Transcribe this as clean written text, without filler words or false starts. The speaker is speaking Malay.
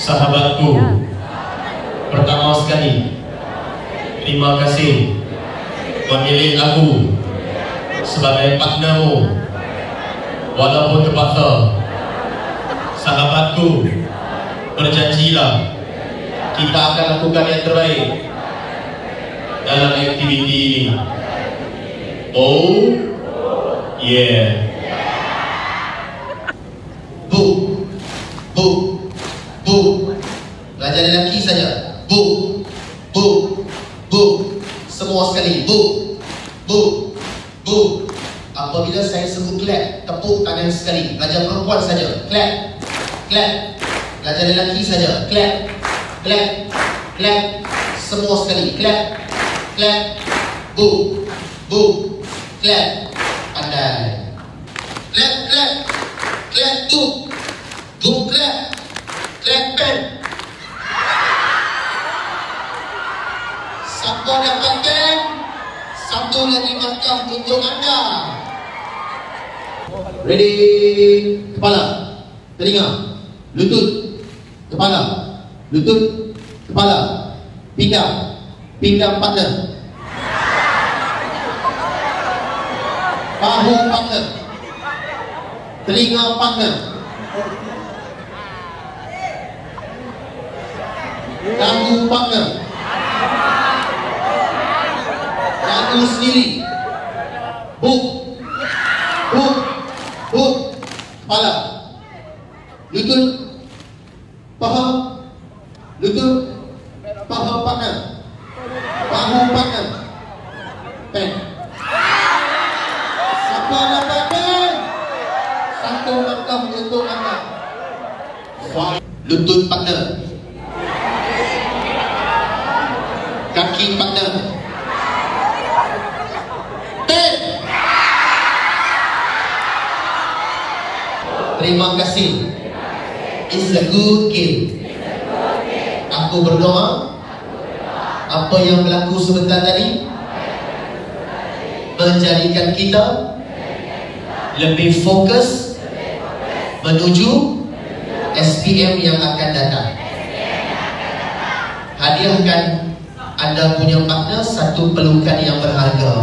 Sahabatku, pertama sekali, terima kasih memilih aku sebagai partnermu walaupun terpaksa. Sahabatku, berjanjilah kita akan lakukan yang terbaik dalam aktiviti ini. Oh yeah. Bu, bu, bu. Belajar lelaki saja. Bu, bu, bu. Semua sekali. Bu, bu, bu. Apabila saya sebut clap, tepuk tangan sekali. Belajar perempuan saja. Clap, clap. Belajar lelaki saja. Clap, clap, clap. Semua sekali. Clap, clap. Bu, bu, clap. Pandai. Clap, clap. Clap tu. Bu, clap. Clap pen. Siapa dapatkan satu lagi markah untuk anda. Ready. Kepala, telinga, lutut, kepala, lutut, kepala, pinggang, pinggang partner, bahu partner, telinga partner, dagu partner, dagu sendiri, buk, buk, buk, kepala, lutut, paha, lutut, paha partner, bahu partner, pen. Siapa dapat pen? Satu markah untuk anda. Lutut partner, kaki partner, pen. Terima kasih. It's a good game. Aku berdoa apa yang berlaku sebentar tadi menjadikan kita lebih fokus menuju SPM yang akan datang. Hadiahkan anda punya partner satu pelukan yang berharga.